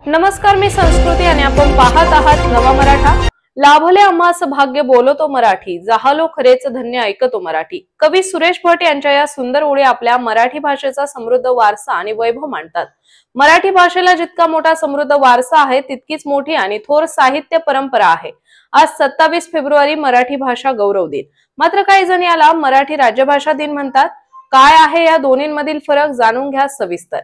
नमस्कार, मी संस्कृती आणि आपण पाहत आहात नवा मराठा। लाभले आम्हास भाग्य बोलतो मराठी, जाहलो खरेच धन्य ऐकतो मराठी। कवी सुरेश भट यांच्या या सुंदर ओळी आपल्या मराठी भाषेचा समृद्ध वारसा आणि वैभव मांडतात। मराठी भाषेला जितका मोठा समृद्ध वारसा आहे तितकीच मोठी आणि थोर साहित्य परंपरा आहे। आज 27 फेब्रुवारी मराठी भाषा गौरव दिन। मात्र काही जण याला मराठी राज्यभाषा दिन म्हणतात। काय आहे या दोन्हींमधील फरक जाणून घ्या सविस्तर।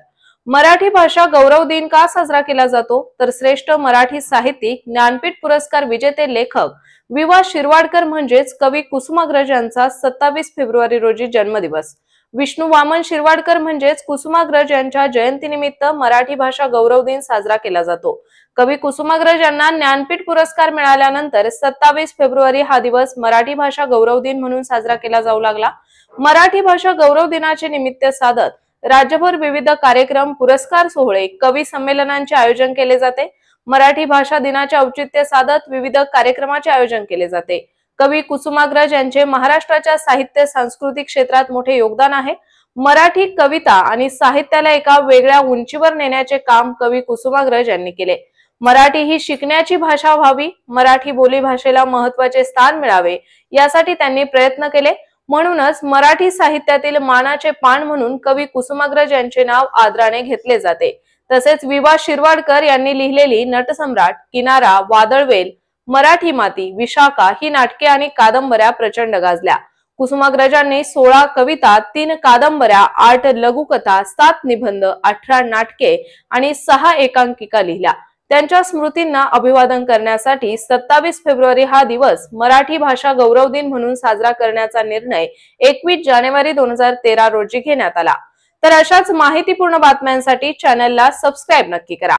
मराठी भाषा गौरव दिन का साजरा केला जातो तर श्रेष्ठ मराठी साहित्यिक, ज्ञानपीठ पुरस्कार विजेते लेखक वि.वा. शिरवाडकर म्हणजेच कवी कुसुमाग्रज यांचा 27 फेब्रुवारी रोजी जन्मदिवस। विष्णू वामन शिरवाडकर म्हणजेच कुसुमाग्रज यांच्या जयंतीनिमित्त मराठी भाषा गौरव दिन साजरा केला जातो। कवी कुसुमाग्रज यांना ज्ञानपीठ पुरस्कार मिळाल्यानंतर 27 फेब्रुवारी हा दिवस मराठी भाषा गौरव दिन म्हणून साजरा केला जाऊ लागला। मराठी भाषा गौरव दिनाचे निमित्त साधत राज्यभर विविध कार्यक्रम, पुरस्कार सोहळे, कवी संमेलनांचे आयोजन केले जाते। मराठी भाषा दिनाचे औचित्य साधत विविध कार्यक्रमाचे आयोजन केले जाते। कवी कुसुमाग्रज यांचे महाराष्ट्राच्या साहित्य सांस्कृतिक क्षेत्रात मोठे योगदान आहे। मराठी कविता आणि साहित्याला एका वेगळ्या उंचीवर नेण्याचे काम कवी कुसुमाग्रज यांनी केले। मराठी ही शिकण्याची भाषा व्हावी, मराठी बोली भाषेला महत्त्वाचे स्थान मिळावे यासाठी त्यांनी प्रयत्न केले। म्हणूनच मराठी साहित्यातील मानाचे पान म्हणून कवी कुसुमाग्रज यांचे नाव आदराने घेतले जाते। तसेच वि.वा. शिरवाडकर यांनी लिहिलेली नटसम्राट, किनारा, वादळवेल, मराठी माती, विशाखा ही नाटके आणि कादंबऱ्या प्रचंड गाजल्या। कुसुमाग्रजांनी 16 कविता, 3 कादंबऱ्या, 8 लघुकथा, 7 निबंध, 18 नाटके आणि 6 एकांकिका लिहिल्या। त्यांच्या स्मृतींना अभिवादन करण्यासाठी 27 फेब्रुवारी हा दिवस मराठी भाषा गौरव दिन म्हणून साजरा करण्याचा निर्णय 21 जानेवारी 2013 रोजी घेण्यात आला। तर अशाच माहितीपूर्ण बातम्यांसाठी चॅनलला सबस्क्राईब नक्की करा।